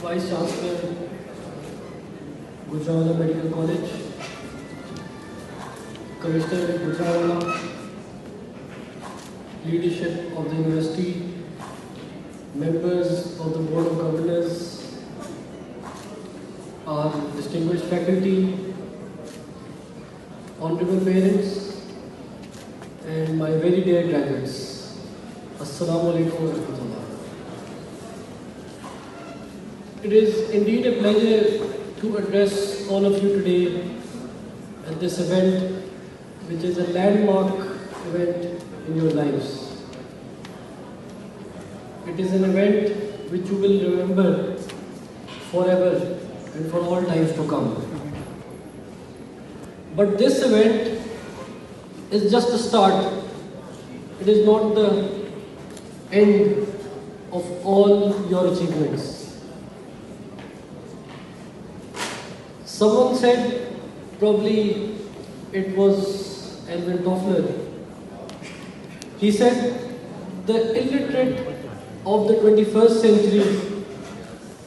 Vice Chancellor, Gujranwala Medical College, Commissioner Gujranwala, leadership of the university, members of the Board of Governors, our distinguished faculty, honorable parents, and my very dear graduates. Assalamu alaikum wa rahmatullah. It is indeed a pleasure to address all of you today at this event, which is a landmark event in your lives. It is an event which you will remember forever and for all times to come. But this event is just a start. It is not the end of all your achievements. Someone said, probably it was Alvin Toffler, he said, the illiterate of the 21st century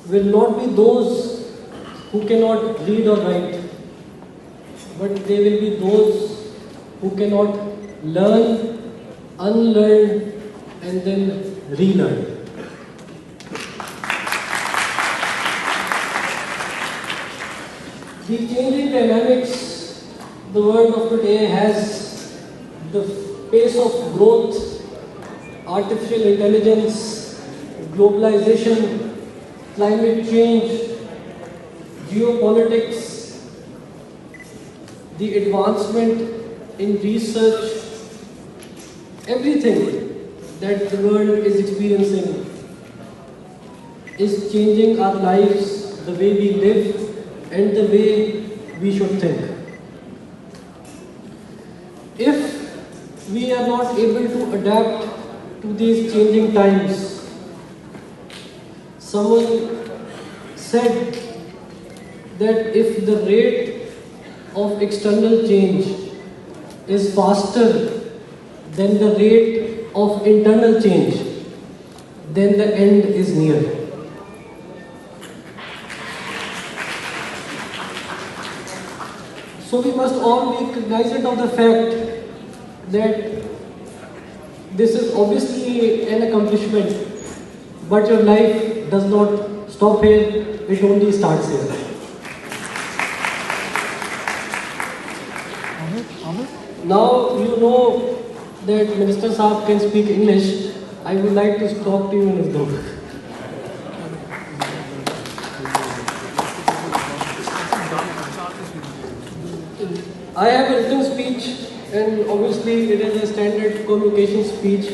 will not be those who cannot read or write, but they will be those who cannot learn, unlearn, and then relearn. The changing dynamics the world of today has, the pace of growth, artificial intelligence, globalization, climate change, geopolitics, the advancement in research, everything that the world is experiencing is changing our lives, the way we live, and the way we should think. If we are not able to adapt to these changing times, someone said that if the rate of external change is faster than the rate of internal change, then the end is near. So we must all be cognizant of the fact that this is obviously an accomplishment, but your life does not stop here, it only starts here. Now you know that Minister Saab can speak English. I would like to talk to you in Urdu. I have a written speech, and obviously it is a standard communication speech,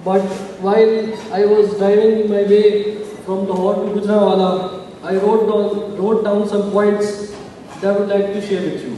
but while I was driving my way from Lahore to Gujranwala, I wrote down some points that I would like to share with you.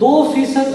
2%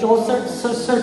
64, 67,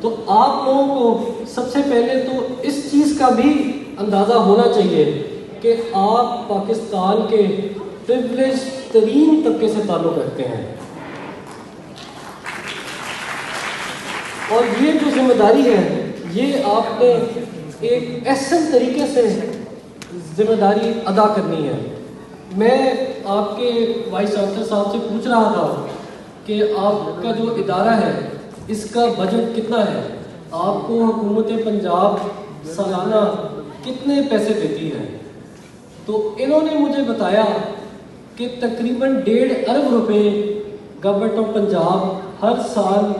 تو آپ لوگوں کو سب سے پہلے تو اس چیز کا بھی اندازہ ہونا چاہیے کہ آپ پاکستان کے پریویلیج ترین طبقے سے تعلق رکھتے ہیں، اور یہ جو ذمہ داری ہے یہ آپ نے ایک احسن طریقے سے ذمہ داری ادا کرنی ہے۔ میں آپ کے وائس چانسلر صاحب سے پوچھ رہا تھا کہ آپ کا جو ادارہ ہے اس کا بجٹ کتنا ہے، آپ کو حکومت پنجاب سالانہ کتنے پیسے دیتی ہے؟ تو انہوں نے مجھے بتایا کہ تقریباً 1.5 ارب روپے گورنمنٹ آف پنجاب ہر سال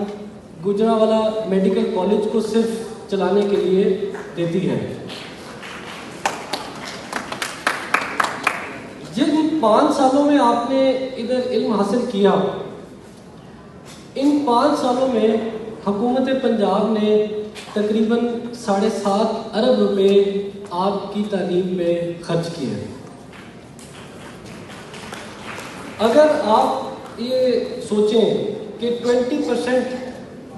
گجرانوالہ میڈیکل کالج کو صرف چلانے کے لیے دیتی ہے۔ جن 5 سالوں میں آپ نے ادھر علم حاصل کیا، ان 5 سالوں میں حکومت پنجاب نے تقریباً 7.5 ارب روپے آپ کی تعلیم پہ خرچ کیے ہیں۔ اگر آپ یہ سوچیں کہ 20%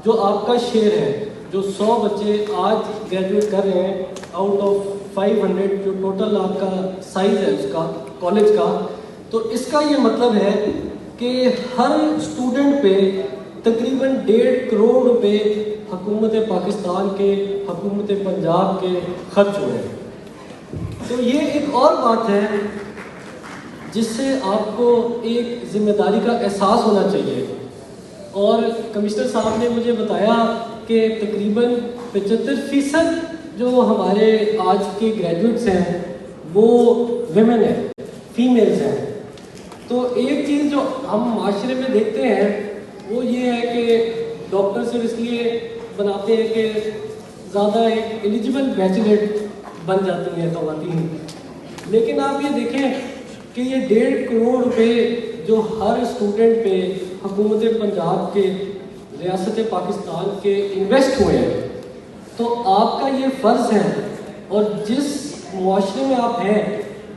جو آپ کا شیئر ہے، جو 100 بچے آج گریجویٹ کر رہے ہیں آؤٹ آف 500 جو ٹوٹل آپ کا سائز ہے اس کا کالج کا، تو اس کا یہ مطلب ہے کہ ہر اسٹوڈنٹ پہ تقریباً 1.5 کروڑ روپے حکومت پاکستان کے، حکومت پنجاب کے خرچ ہوئے ہیں۔ تو یہ ایک اور بات ہے جس سے آپ کو ایک ذمہ داری کا احساس ہونا چاہیے۔ اور کمشنر صاحب نے مجھے بتایا کہ تقریباً 75% جو ہمارے آج کے گریجویٹس ہیں وہ ویمن ہیں، فیمیلز ہیں۔ تو ایک چیز جو ہم معاشرے میں دیکھتے ہیں وہ یہ ہے کہ ڈاکٹر صرف اس لیے بناتے ہیں کہ زیادہ ایک ایلیجیبل بیچلر بن جاتی ہیں خواتین، لیکن آپ یہ دیکھیں کہ یہ 1.5 کروڑ روپے جو ہر اسٹوڈنٹ پہ حکومت پنجاب کے، ریاست پاکستان کے انویسٹ ہوئے ہیں، تو آپ کا یہ فرض ہے، اور جس معاشرے میں آپ ہیں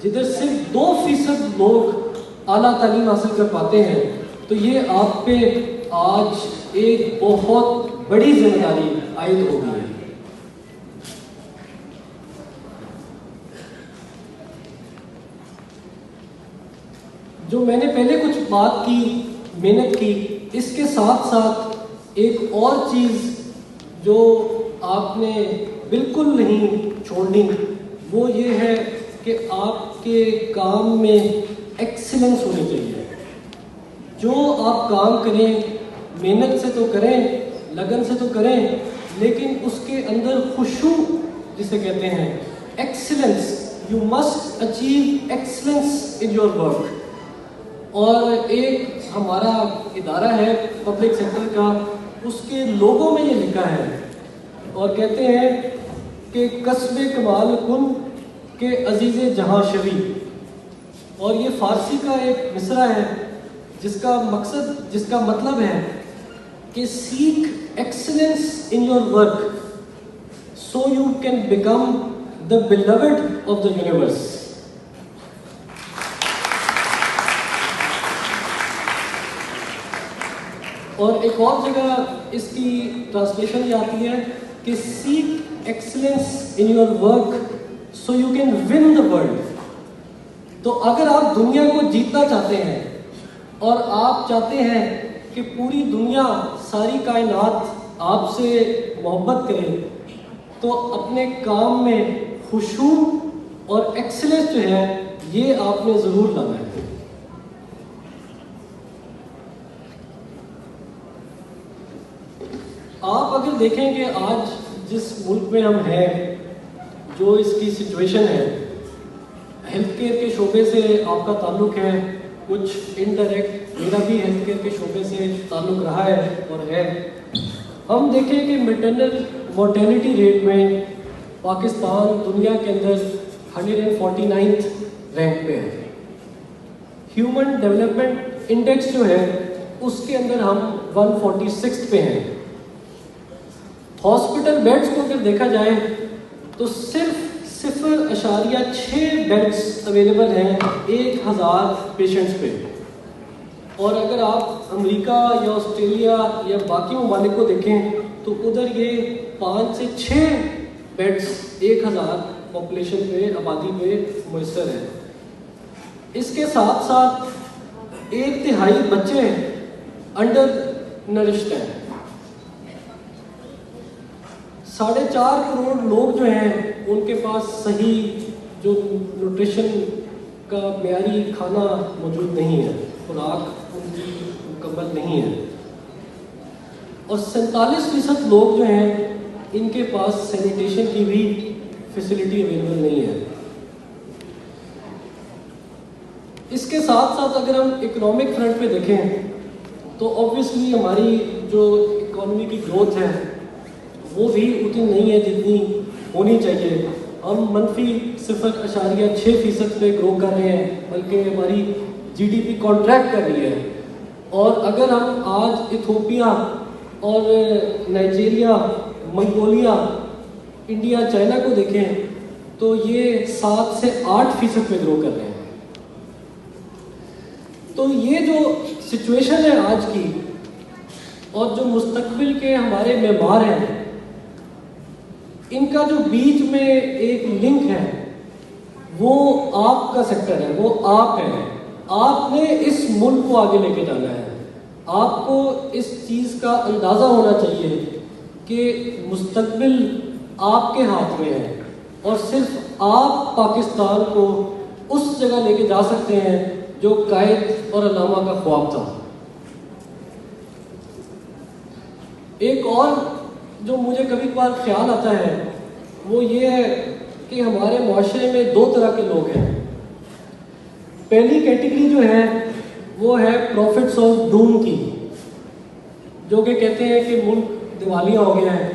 جدھر صرف 2% لوگ اعلیٰ تعلیم حاصل کر پاتے ہیں، تو یہ آپ پہ آج ایک بہت بڑی ذمہ داری عائد ہو گئی ہے۔ جو میں نے پہلے کچھ بات کی، محنت کی، اس کے ساتھ ساتھ ایک اور چیز جو آپ نے بالکل نہیں چھوڑنی، وہ یہ ہے کہ آپ کے کام میں ایکسیلنس ہونی چاہیے۔ جو آپ کام کریں محنت سے تو کریں، لگن سے تو کریں، لیکن اس کے اندر خشوع جسے کہتے ہیں، excellence, you must achieve excellence in your work. اور ایک ہمارا ادارہ ہے پبلک سیکٹر کا، اس کے لوگوں میں یہ لکھا ہے اور کہتے ہیں کہ کسب کمال کن کہ عزیز جہاں شوی، اور یہ فارسی کا ایک مصرع ہے جس کا مقصد، جس کا مطلب ہے کہ seek excellence in your work so you can become the beloved of the universe. اور ایک اور جگہ اس کی ٹرانسلیشن یہ آتی ہے کہ seek excellence in your work so you can win the world. تو اگر آپ دنیا کو جیتنا چاہتے ہیں اور آپ چاہتے ہیں کہ پوری دنیا، ساری کائنات آپ سے محبت کرے، تو اپنے کام میں خشوع اور ایکسلنس جو ہے یہ آپ نے ضرور لانا ہے۔ آپ اگر دیکھیں کہ آج جس ملک میں ہم ہیں، جو اس کی سچویشن ہے، ہیلتھ کیئر کے شعبے سے آپ کا تعلق ہے، کچھ انڈائریکٹ میرا بھی ہیلتھ کیئر کے شعبے سے تعلق رہا ہے اور ہے۔ ہم دیکھیں کہ میٹرنل مورٹیلٹی ریٹ میں پاکستان دنیا کے اندر 149 رینک پہ ہے۔ ہیومن ڈیولپمنٹ انڈیکس جو ہے اس کے اندر ہم 146 پہ ہیں۔ ہاسپٹل بیڈز کو اگر دیکھا جائے تو صرف 0.6 بیڈز اویلیبل ہیں 1000 پیشنٹس پہ، اور اگر آپ امریکہ یا آسٹریلیا یا باقی ممالک کو دیکھیں تو ادھر یہ 5 سے 6 بیڈس 1000 پاپولیشن پہ آبادی پہ میسر ہے. اس کے ساتھ ساتھ 1/3 بچے انڈر نرشڈ ہیں. 4.5 کروڑ لوگ جو ہیں ان کے پاس صحیح جو نیوٹریشن کا معیاری کھانا موجود نہیں ہے, خوراک ان کی مکمل نہیں ہے. اور 47% لوگ جو ہیں ان کے پاس سینیٹیشن کی بھی فیسلٹی اویلیبل نہیں ہے. اس کے ساتھ ساتھ اگر ہم اکنامک فرنٹ پہ دیکھیں تو آبویسلی ہماری جو اکانومی کی گروتھ ہے وہ بھی اتنی نہیں ہے جتنی ہونی چاہیے. ہم منفی 0.6% پہ گرو کر رہے ہیں, بلکہ ہماری جی ڈی پی کانٹریکٹ کر رہی ہے. اور اگر ہم آج ایتھوپیا اور نائجیریا, منگولیا, انڈیا, چائنا کو دیکھیں تو یہ 7 سے 8% پہ گرو کر رہے ہیں. تو یہ جو سچویشن ہے آج کی اور جو مستقبل کے ہمارے معمار ہیں, ان کا جو بیچ میں ایک لنک ہے وہ آپ کا سیکٹر ہے, وہ آپ ہیں. آپ نے اس ملک کو آگے لے کے جانا ہے. آپ کو اس چیز کا اندازہ ہونا چاہیے کہ مستقبل آپ کے ہاتھ میں ہے اور صرف آپ پاکستان کو اس جگہ لے کے جا سکتے ہیں جو قائد اور علامہ کا خواب تھا. ایک اور جو مجھے کبھی کبھار خیال آتا ہے وہ یہ ہے کہ ہمارے معاشرے میں 2 طرح کے لوگ ہیں. پہلی کیٹیگری جو ہے وہ ہے پروفٹس آف ڈوم کی, جو کہ کہتے ہیں کہ ملک دیوالیہ ہو گیا ہے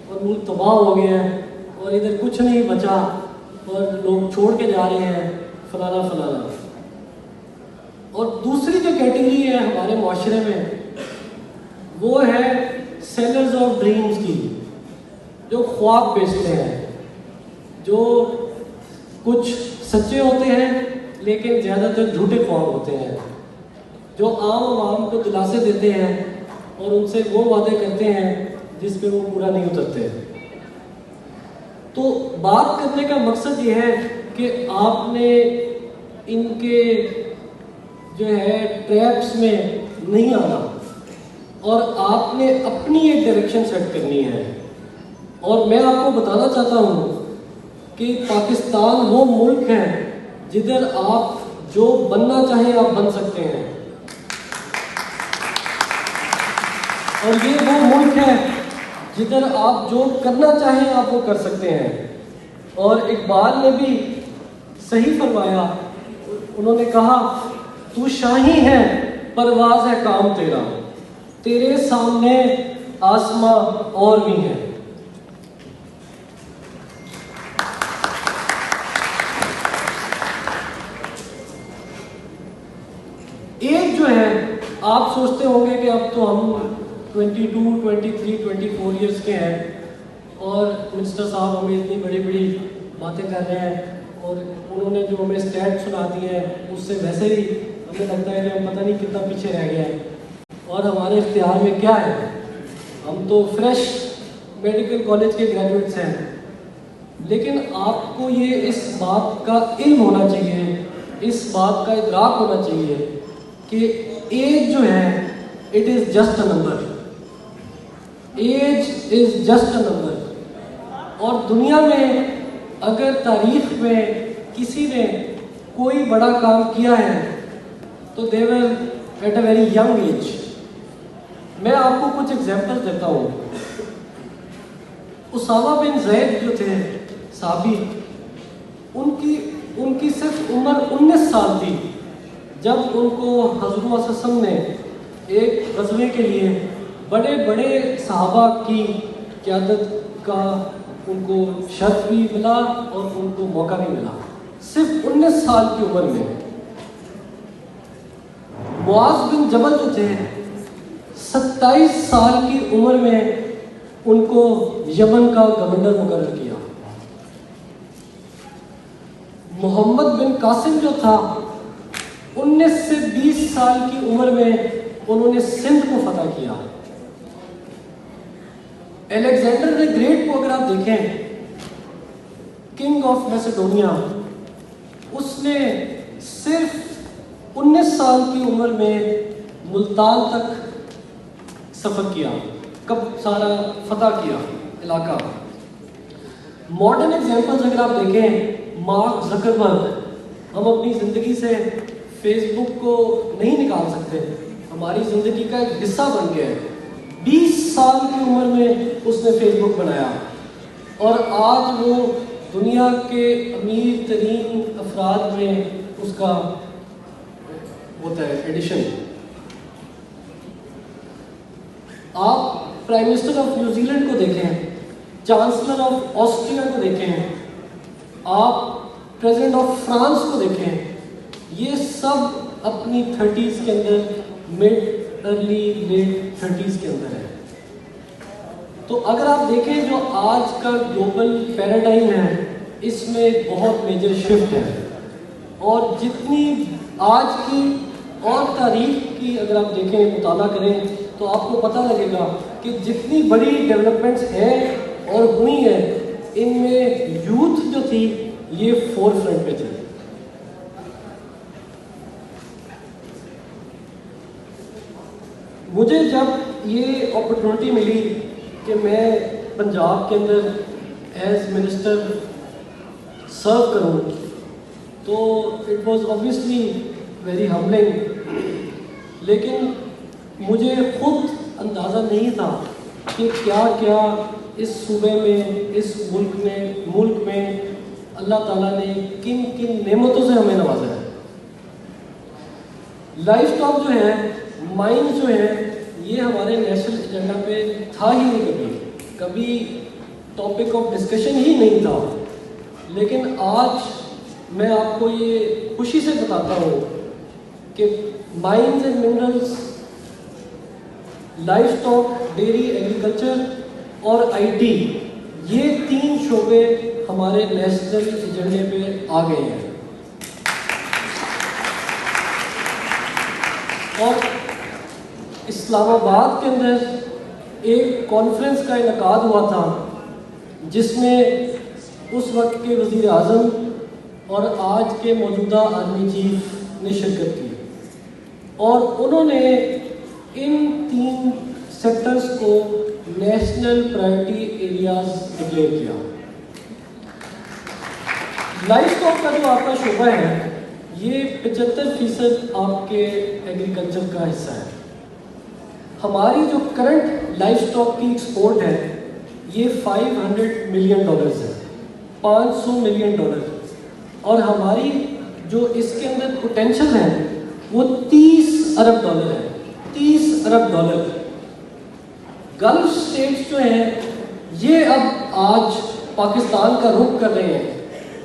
اور ملک تباہ ہو گیا ہے اور ادھر کچھ نہیں بچا اور لوگ چھوڑ کے جا رہے ہیں فلانا فلانا. اور دوسری جو کیٹیگری ہے ہمارے معاشرے میں وہ ہے سیلرز آف ڈریمز کی, جو خواب بیچتے ہیں, جو کچھ سچے ہوتے ہیں لیکن زیادہ تر جھوٹے خواب ہوتے ہیں, جو عام عوام کو دلاسے دیتے ہیں اور ان سے وہ وعدے کرتے ہیں جس پہ وہ پورا نہیں اترتے. تو بات کرنے کا مقصد یہ ہے کہ آپ نے ان کے جو ہے ٹریپس میں نہیں آنا اور آپ نے اپنی ایک ڈائریکشن سیٹ کرنی ہے. اور میں آپ کو بتانا چاہتا ہوں کہ پاکستان وہ ملک ہے جدھر آپ جو بننا چاہیں آپ بن سکتے ہیں, اور یہ وہ ملک ہے جدھر آپ جو کرنا چاہیں آپ وہ کر سکتے ہیں. اور اقبال نے بھی صحیح فرمایا, انہوں نے کہا تو شاہی ہے پرواز ہے کام تیرا, تیرے سامنے آسماں اور بھی ہیں. ایج جو ہے آپ سوچتے ہوں گے کہ اب تو ہم 22, 23, 24 ایئرس کے ہیں اور منسٹر صاحب ہمیں اتنی بڑی بڑی باتیں کر رہے ہیں اور انہوں نے جو ہمیں اسٹیٹ سنا دی ہے اس سے ویسے ہی ہمیں لگتا ہے کہ ہم پتہ نہیں کتنا پیچھے رہ گئے ہیں اور ہمارے اختیار میں کیا ہے. ہم تو فریش میڈیکل کالج کے گریجویٹس ہیں. لیکن آپ کو یہ اس بات کا علم ہونا چاہیے, اس بات کا ادراک ہونا چاہیے کہ ایج جو ہے it is just a number, age is just a number. اور دنیا میں اگر تاریخ میں کسی نے کوئی بڑا کام کیا ہے تو they were at a very young age. میں آپ کو کچھ ایگزامپل دیتا ہوں. اسامہ بن زید جو تھے صحابی, ان کی صرف عمر 19 سال تھی جب ان کو حضور صلی اللہ علیہ وسلم نے ایک غزوے کے لیے بڑے بڑے صحابہ کی قیادت کا ان کو شرف بھی ملا اور ان کو موقع بھی ملا, صرف 19 سال کی عمر میں. معاذ بن جبل جو تھے 27 سال کی عمر میں ان کو یمن کا گورنر مقرر کیا. محمد بن قاسم جو تھا 19 سے 20 سال کی عمر میں انہوں نے سندھ کو فتح کیا. الیگزینڈر دی گریٹ کو اگر آپ دیکھیں، کنگ آف میسیڈونیا، اس نے صرف 19 سال کی عمر میں ملتان تک سفر کیا، کب سارا فتح کیا علاقہ۔ ماڈرن ایگزامپلز اگر آپ دیکھیں، مارک زکربرگ، ہم اپنی زندگی سے فیس بک کو نہیں نکال سکتے، ہماری زندگی کا ایک حصہ بن گیا ہے۔ 20 سال کی عمر میں اس نے فیس بک بنایا اور آج وہ دنیا کے امیر ترین افراد میں اس کا ہوتا ہے ایڈیشن۔ آپ prime minister of New Zealand کو دیکھیں، چانسلر آف آسٹریا کو دیکھیں، آپ پریزیڈنٹ آف فرانس کو دیکھیں، یہ سب اپنی 30s کے اندر، مڈ ارلی لیٹ 30s کے اندر ہے۔ تو اگر آپ دیکھیں جو آج کا گلوبل پیراڈائم ہے، اس میں بہت میجر شفٹ ہے، اور جتنی آج کی اور تاریخ کی اگر آپ دیکھیں، مطالعہ کریں، تو آپ کو پتہ لگے گا کہ جتنی بڑی ڈیولپمنٹس ہیں اور ہوئی ہیں، ان میں یوتھ جو تھی یہ فور فرنٹ پہ تھی۔ مجھے جب یہ اپرچونٹی ملی کہ میں پنجاب کے اندر ایز منسٹر سرو کروں، تو it was obviously very humbling, لیکن مجھے خود اندازہ نہیں تھا کہ کیا کیا اس صوبے میں، اس ملک میں اللہ تعالیٰ نے کن کن نعمتوں سے ہمیں نوازا ہے۔ لائف اسٹاک جو ہے، مائنڈ جو ہے، یہ ہمارے نیشنل ایجنڈا پہ تھا ہی نہیں، کبھی ٹاپک آف ڈسکشن ہی نہیں تھا، لیکن آج میں آپ کو یہ خوشی سے بتاتا ہوں کہ mines and minerals, life stock, dairy, agriculture اور آئی ٹی، یہ 3 شعبے ہمارے نیشنل ایجنڈے پہ آ گئے ہیں۔ اور اسلام آباد کے اندر ایک کانفرنس کا انعقاد ہوا تھا، جس میں اس وقت کے وزیر اعظم اور آج کے موجودہ آرمی چیف نے شرکت کی، اور انہوں نے ان 3 سیکٹرز کو نیشنل پرائرٹی ایریاز ڈکلیئر کیا۔ لائف اسٹاک کا جو آپ کا شعبہ ہے، یہ 75% آپ کے ایگریکلچر کا حصہ ہے۔ ہماری جو کرنٹ لائف اسٹاک کی ایکسپورٹ ہے، یہ $500 ملین ہے، $500 ملین، اور ہماری جو اس کے اندر پوٹینشل ہے وہ $30 ارب ہے، $30 ارب۔ گلف اسٹیٹس جو ہیں یہ اب آج پاکستان کا رخ کر رہے ہیں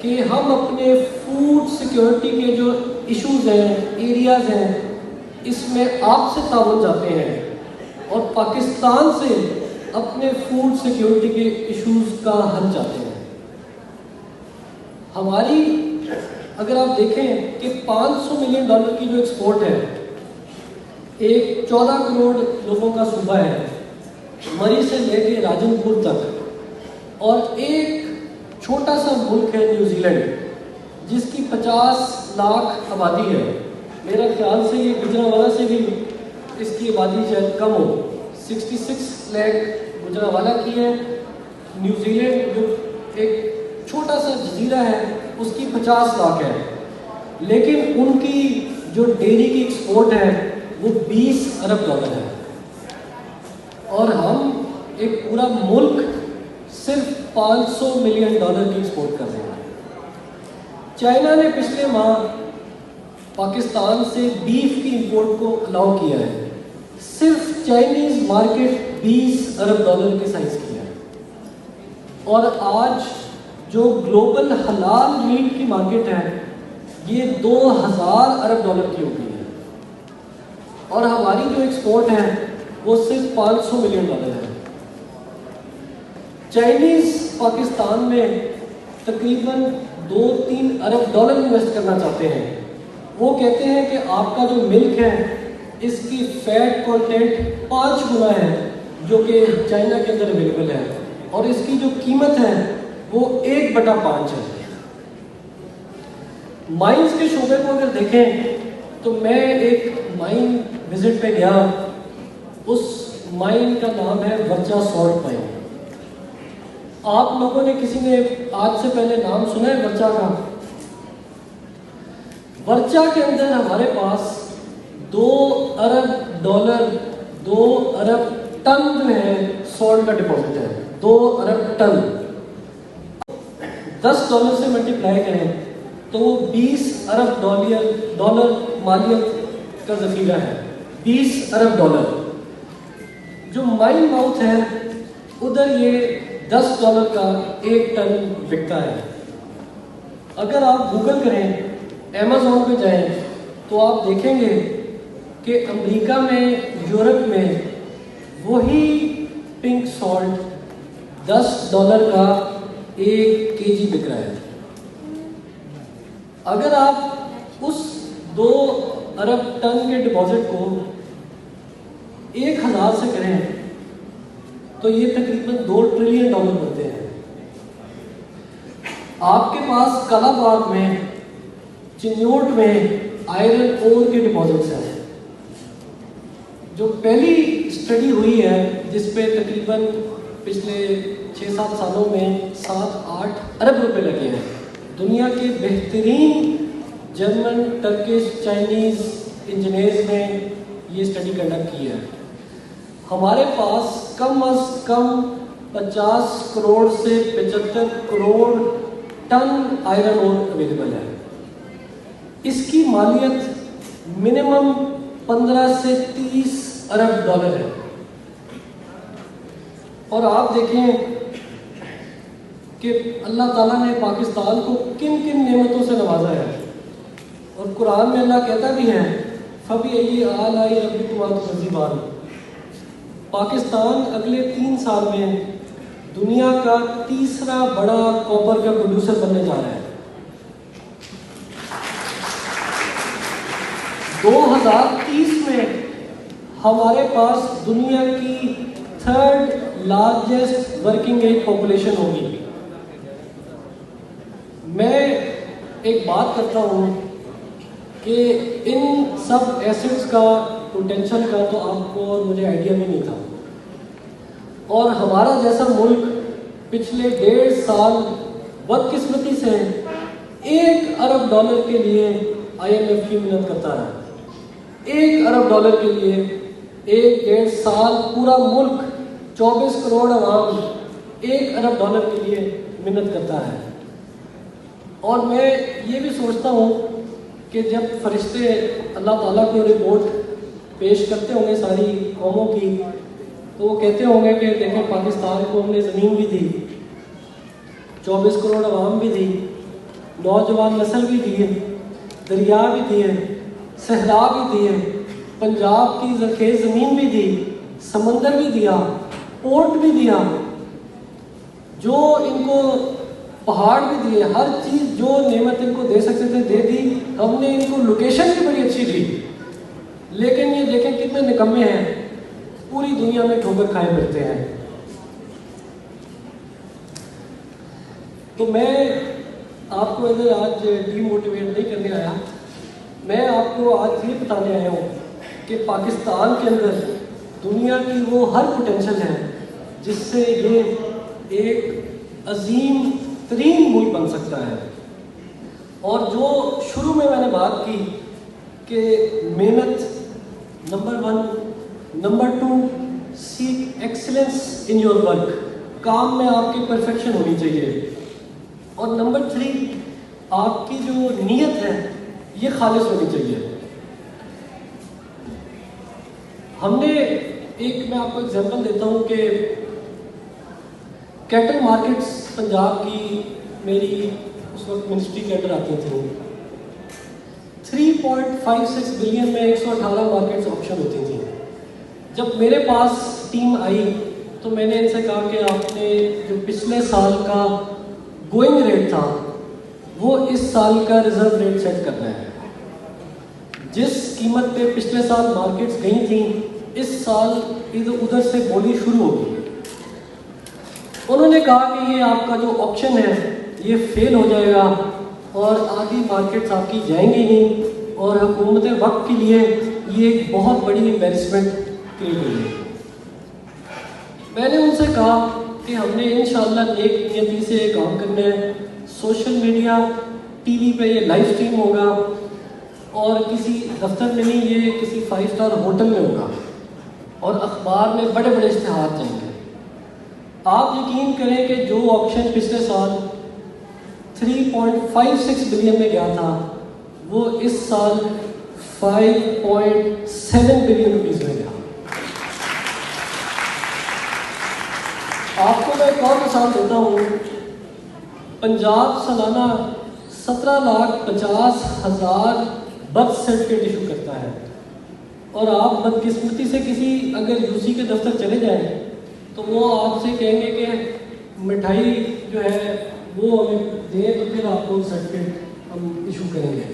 کہ ہم اپنے فوڈ سیکیورٹی کے جو ایشوز ہیں، ایریاز ہیں، اس میں آپ سے تعاون چاہتے ہیں، اور پاکستان سے اپنے فوڈ سیکیورٹی کے ایشوز کا حل چاہتے ہیں۔ ہماری اگر آپ دیکھیں کہ $500 ملین کی جو ایکسپورٹ ہے، ایک 14 کروڑ لوگوں کا صوبہ ہے، مری سے لے کے راجن پور تک، اور ایک چھوٹا سا ملک ہے نیوزی لینڈ، جس کی 50 لاکھ آبادی ہے۔ میرا خیال سے یہ گجرانوالہ سے بھی اس کی آبادی شاید کم ہو، 66 لاکھ گجرانوالہ کی ہے۔ نیوزی لینڈ جو ایک چھوٹا سا جزیرہ ہے، اس کی 50 لاکھ ہے، لیکن ان کی جو ڈیری کی ایکسپورٹ ہے وہ $20 ارب ہے، اور ہم ایک پورا ملک صرف $500 ملین کی ایکسپورٹ کر رہے ہیں۔ چائنا نے پچھلے ماہ پاکستان سے بیف کی امپورٹ کو الاؤ کیا ہے، صرف چائنیز مارکیٹ $20 ارب کے سائز کی ہے، اور آج جو گلوبل حلال میٹ کی مارکیٹ ہے یہ $2000 ارب کی ہو گئی ہے، اور ہماری جو ایکسپورٹ ہے وہ صرف $500 ملین ہے۔ چائنیز پاکستان میں تقریباً $2-3 ارب انویسٹ کرنا چاہتے ہیں۔ وہ کہتے ہیں کہ آپ کا جو ملک ہے اس کی فیٹ کانٹینٹ 5 گنا ہے، جو کہ چائنا کے اندر اویلیبل ہے، اور اس کی جو قیمت ہے وہ 1/5 ہے۔ مائنز کے شعبے کو اگر دیکھیں تو میں ایک مائن وزٹ پہ گیا، اس مائن کا نام ہے ورچا سالٹ مائن۔ آپ لوگوں نے کسی نے آج سے پہلے نام سنا ہے ورچا کا؟ ورچا کے اندر ہمارے پاس $2 ارب 2 ارب ٹن جو ہے سالٹ کا ڈپازٹ ہے، 2 ارب ٹن۔ $10 سے ملٹیپلائی کریں تو وہ $20 ارب ڈالر مالیت کا ذخیرہ ہے، $20 ارب۔ جو مائن ماؤتھ ہے ادھر یہ $10 کا 1 ٹن بکتا ہے۔ اگر آپ گوگل کریں، ایمیزون پہ جائیں تو آپ دیکھیں گے کہ امریکہ میں، یورپ میں وہی پنک سالٹ $10 کا 1 kg بک رہا ہے۔ اگر آپ اس 2 ارب ٹن کے ڈپازٹ کو 1000 سے کریں تو یہ تقریباً $2 ٹریلین بنتے ہیں۔ آپ کے پاس کلا باغ میں، چنیوٹ میں آئرن اور کے ڈپازٹس ہیں۔ جو پہلی اسٹڈی ہوئی ہے جس پہ تقریباً پچھلے 6-7 سالوں میں 7-8 ارب روپے لگے ہیں، دنیا کے بہترین جرمن، ٹرکش، چائنیز انجینئرز نے یہ اسٹڈی کنڈکٹ کی ہے۔ ہمارے پاس کم از کم 50 کروڑ سے 75 کروڑ ٹن آئرن اور اویلیبل ہے۔ اس کی مالیت منیمم 15 سے 30 ارب ڈالر ہے۔ اور آپ دیکھیں کہ اللہ تعالیٰ نے پاکستان کو کن کن نعمتوں سے نوازا ہے، اور قرآن میں اللہ کہتا بھی ہے فَبِأَيِّ آلَاءِ رَبِّكُمَا تُكَذِّبَانِ۔ پاکستان اگلے 3 سال میں دنیا کا 3را بڑا کاپر کا پروڈیوسر بننے جا رہا ہے۔ 2030 میں ہمارے پاس دنیا کی 3rd largest working age population ہوگی۔ میں ایک بات کرتا ہوں کہ ان سب ایسٹس کا، پوٹینشل کا تو آپ کو اور مجھے آئیڈیا بھی نہیں تھا، اور ہمارا جیسا ملک پچھلے 1.5 سال بدقسمتی سے $1 ارب کے لیے IMF کی منت کرتا رہا۔ $1 ارب کے لیے 1.5 سال پورا ملک، 24 کروڑ عوام $1 ارب کے لیے منت کرتا ہے۔ اور میں یہ بھی سوچتا ہوں کہ جب فرشتے اللہ تعالیٰ کو رپورٹ پیش کرتے ہوں گے ساری قوموں کی، تو وہ کہتے ہوں گے کہ دیکھیں پاکستان کو ہم نے زمین بھی دی، 24 کروڑ عوام بھی دی، نوجوان نسل بھی دی ہے، دریا بھی دیے، صحرا بھی دیے، پنجاب کی زرخیز زمین بھی دی، سمندر بھی دیا، پورٹ بھی دیا، جو ان کو پہاڑ بھی دیے، ہر چیز جو نعمت ان کو دے سکتے تھے دے دی۔ ہم نے ان کو لوکیشن بھی بڑی اچھی دی، لیکن یہ دیکھیں کتنے نکمے ہیں، پوری دنیا میں ٹھوکر کھائے پھرتے ہیں۔ تو میں آپ کو ادھر آج ڈی موٹیویٹ نہیں کرنے آیا، میں آپ کو آج یہ بتانے آیا ہوں کہ پاکستان کے اندر دنیا کی وہ ہر پوٹینشل ہے جس سے یہ ایک عظیم ترین ملک بن سکتا ہے۔ اور جو شروع میں نے بات کی کہ محنت number 1، number 2 seek excellence in your work, کام میں آپ کی پرفیکشن ہونی چاہیے، اور نمبر 3 آپ کی جو نیت ہے یہ خالص ہونی چاہیے۔ ہم نے میں آپ کو ایگزامپل دیتا ہوں کہ کیٹل مارکیٹس پنجاب کی میری اس وقت منسٹری کے انڈر آتی تھیں، 3.56 بلین میں 118 مارکیٹس آپشن ہوتی تھیں۔ جب میرے پاس ٹیم آئی تو میں نے ان سے کہا کہ آپ نے جو پچھلے سال کا گوئنگ ریٹ تھا وہ اس سال کا ریزرو ریٹ سیٹ کرنا ہے۔ جس قیمت پہ پچھلے سال مارکیٹس گئی تھیں اس سال ادھر سے بولی شروع ہوگی. انہوں نے کہا کہ یہ آپ کا جو آپشن ہے یہ فیل ہو جائے گا اور آدھی مارکیٹس آپ کی جائیں گی نہیں اور حکومت وقت کے لیے یہ ایک بہت بڑی امبیرسمنٹ کریٹ ہوئی ہے. میں نے ان سے کہا کہ ہم نے انشاءاللہ نیک نیتی سے کام کرنا ہے. سوشل میڈیا ٹی وی پہ یہ لائیو اسٹریم ہوگا اور کسی دفتر میں نہیں، یہ کسی 5 اسٹار ہوٹل میں ہوگا اور اخبار میں بڑے بڑے اشتہار جائیں گے. آپ یقین کریں کہ جو آپشن پچھلے سال 3.56 بلین میں گیا تھا وہ اس سال 5.7 بلین روپیز میں گیا. آپ کو میں ایک اور مثال دیتا ہوں. پنجاب سالانہ 17,50,000 برتھ سرٹیفکیٹ ایشو کرتا ہے اور آپ بدقسمتی سے کسی اگر یو سی کے دفتر چلے جائیں تو وہ آپ سے کہیں گے کہ مٹھائی جو ہے وہ ہمیں دیں تو پھر آپ کو سرٹیفکیٹ ہم ایشو کریں گے.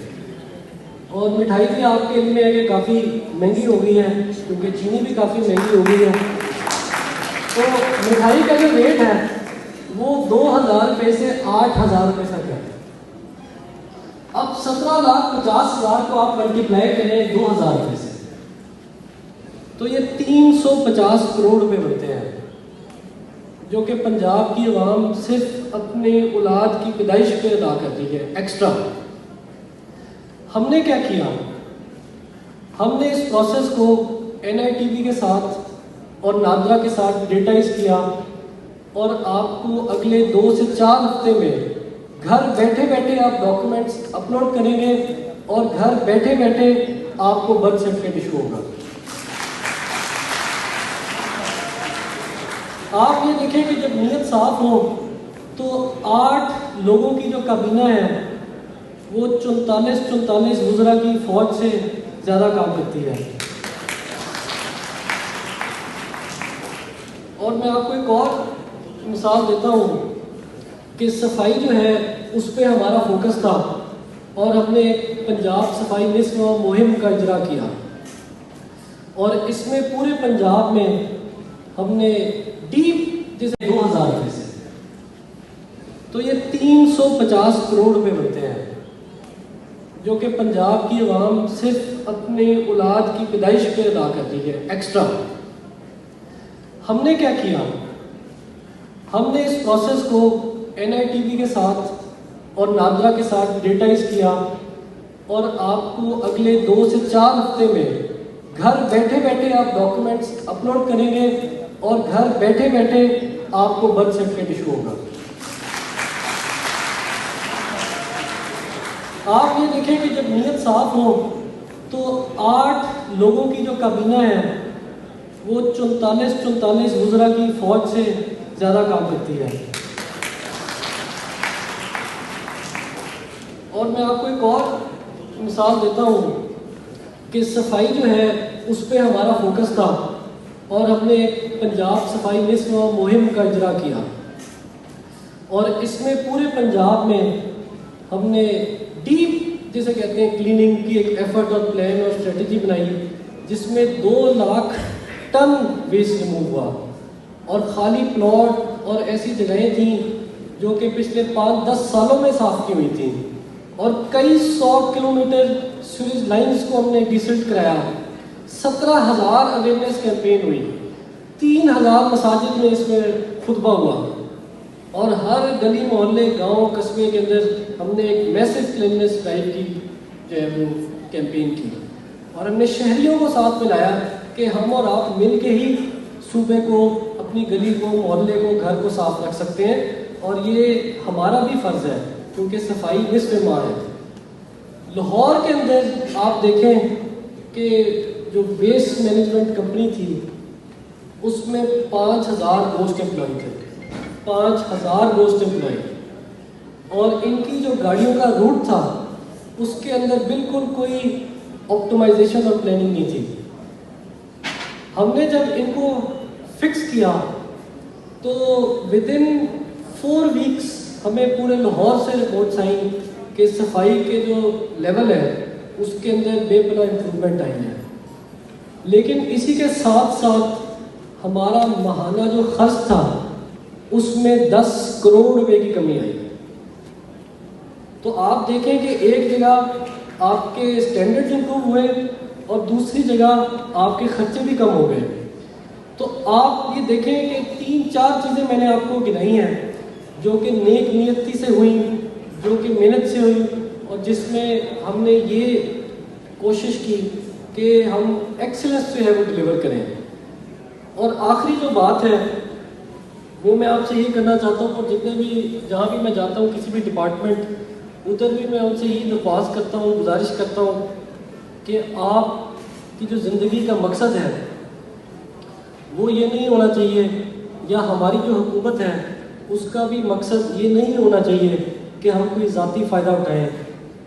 اور مٹھائی بھی آپ کے علم میں ہے کہ کافی مہنگی ہو گئی ہے کیونکہ چینی بھی کافی مہنگی ہو گئی ہے. تو مٹھائی کا جو ریٹ ہے وہ 2,000 روپے سے 8,000 روپے تک ہے. اب 17,50,000 کو آپ ملٹیپلائی کریں 2,000 روپے سے تو یہ 350 کروڑ روپے بنتے ہیں جو کہ پنجاب کی عوام صرف اپنے اولاد کی پیدائش پہ ادا کرتی ہے ایکسٹرا. ہم نے کیا کیا؟ ہم نے اس پروسیس کو NITV کے ساتھ اور نادرا کے ساتھ ڈیٹائز کیا اور آپ کو اگلے 2 سے 4 ہفتے میں گھر بیٹھے بیٹھے آپ ڈاکومنٹس اپلوڈ کریں گے اور گھر بیٹھے بیٹھے آپ کو برتھ سرٹیفکیٹ ایشو ہوگا. آپ یہ دیکھیں کہ جب نیت صاف ہو تو 8 لوگوں کی جو کابینہ ہے وہ 44 وزراء کی فوج سے زیادہ کام کرتی ہے. اور میں آپ کو ایک اور مثال دیتا ہوں کہ صفائی جو ہے اس پہ ہمارا فوکس تھا اور ہم نے پنجاب صفائی نصف مہم کا اجرا کیا اور اس میں پورے پنجاب میں ہم نے ڈیپ جیسے 2,000 روپے سے تو یہ 350 کروڑ روپے بنتے ہیں جو کہ پنجاب کی عوام صرف اپنے اولاد کی پیدائش پہ ادا کرتی ہے ایکسٹرا. ہم نے کیا کیا؟ ہم نے اس پروسیس کو NITV کے ساتھ اور نادرا کے ساتھ ڈیٹائز کیا اور آپ کو اگلے 2 سے 4 ہفتے میں گھر بیٹھے بیٹھے آپ ڈاکومنٹس اپلوڈ کریں گے اور گھر بیٹھے بیٹھے آپ کو برتھ سرٹیفکیٹ ایشو ہوگا. آپ یہ دیکھیں کہ جب نیت صاف ہو تو 8 لوگوں کی جو کابینہ ہے وہ 44 وزراء کی فوج سے زیادہ کام کرتی ہے. اور میں آپ کو ایک اور مثال دیتا ہوں کہ صفائی جو ہے اس پہ ہمارا فوکس تھا اور ہم نے پنجاب صفائی نصف مہم کا اجرا کیا اور اس میں پورے پنجاب میں ہم نے ڈیپ جسے کہتے ہیں کلیننگ کی ایک ایفرٹ اور پلان اور اسٹریٹجی بنائی جس میں 2 لاکھ ٹن ویسٹ ریموو ہوا اور خالی پلاٹ اور ایسی جگہیں تھیں جو کہ پچھلے 5-10 سالوں میں صاف کی ہوئی تھیں اور کئی 100 کلومیٹر سیوریج لائنز کو ہم نے ڈیسلٹ کرایا. 17,000 اویئرنیس کیمپین ہوئی, 3,000 مساجد میں اس میں خطبہ ہوا اور ہر گلی محلے گاؤں قصبے کے اندر ہم نے ایک میسو کلیننس ڈرائیو کی جو ہے وہ کیمپین کی اور ہم نے شہریوں کو ساتھ ملایا کہ ہم اور آپ مل کے ہی صوبے کو, اپنی گلی کو, محلے کو, گھر کو صاف رکھ سکتے ہیں اور یہ ہمارا بھی فرض ہے کیونکہ صفائی نصف ماں ہے. لاہور کے اندر آپ دیکھیں کہ جو ویسٹ مینجمنٹ کمپنی تھی اس میں 5,000 گوشت امپلائی تھے, 5,000 گوشت امپلائی اور ان کی جو گاڑیوں کا روٹ تھا اس کے اندر بالکل کوئی آپٹمائزیشن اور پلاننگ نہیں تھی. ہم نے جب ان کو فکس کیا تو ودن 4 ویکس ہمیں پورے لاہور سے رپورٹس آئیں کہ صفائی کے جو لیول ہے اس کے اندر بے پناہ امپرومنٹ آئی ہے. لیکن اسی کے ساتھ ساتھ ہمارا ماہانہ جو خرچ تھا اس میں 10 کروڑ روپے کی کمی آئی. تو آپ دیکھیں کہ ایک جگہ آپ کے اسٹینڈرڈ امپروو ہوئے اور دوسری جگہ آپ کے خرچے بھی کم ہو گئے. تو آپ یہ دیکھیں کہ 3-4 چیزیں میں نے آپ کو گنائی ہیں جو کہ نیک نیتی سے ہوئیں, جو کہ محنت سے ہوئی, اور جس میں ہم نے یہ کوشش کی کہ ہم ایکسلنس جو ہے وہ ڈلیور کریں. اور آخری جو بات ہے وہ میں آپ سے یہ کرنا چاہتا ہوں, اور جتنے بھی جہاں بھی میں جاتا ہوں کسی بھی ڈپارٹمنٹ ادھر بھی میں ان سے یہی درخواست کرتا ہوں, گزارش کرتا ہوں کہ آپ کی جو زندگی کا مقصد ہے وہ یہ نہیں ہونا چاہیے, یا ہماری جو حکومت ہے اس کا بھی مقصد یہ نہیں ہونا چاہیے کہ ہم کوئی ذاتی فائدہ اٹھائیں,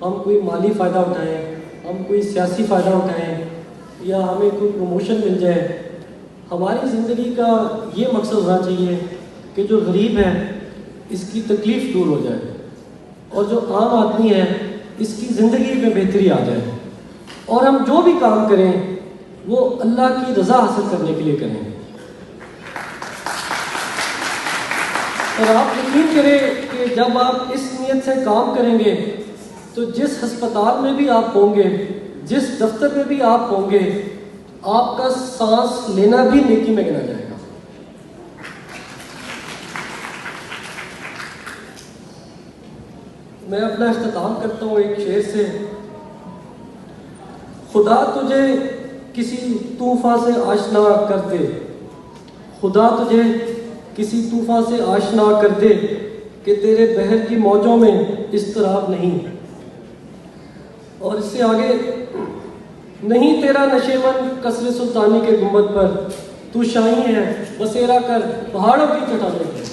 ہم کوئی مالی فائدہ اٹھائیں, ہم کوئی سیاسی فائدہ اٹھائیں, یا ہمیں کوئی پروموشن مل جائے. ہماری زندگی کا یہ مقصد ہونا چاہیے کہ جو غریب ہے اس کی تکلیف دور ہو جائے, اور جو عام آدمی ہے اس کی زندگی میں بہتری آ جائے, اور ہم جو بھی کام کریں وہ اللہ کی رضا حاصل کرنے کے لیے کریں. اور آپ یقین کریں کہ جب آپ اس نیت سے کام کریں گے تو جس ہسپتال میں بھی آپ ہوں گے, جس دفتر میں بھی آپ ہوں گے, آپ کا سانس لینا بھی نیکی میں گنا جائے گا. میں اپنا اختتام کرتا ہوں ایک شعر سے. خدا تجھے کسی طوفان سے آشنا کر دے, خدا تجھے کسی طوفان سے آشنا کر دے کہ تیرے بحر کی موجوں میں اضطراب نہیں. اور اس سے آگے, نہیں تیرا نشیمن قصر سلطانی کے گنبد پر, تو شاہی ہے بسیرا کر پہاڑوں کی چٹانوں پر.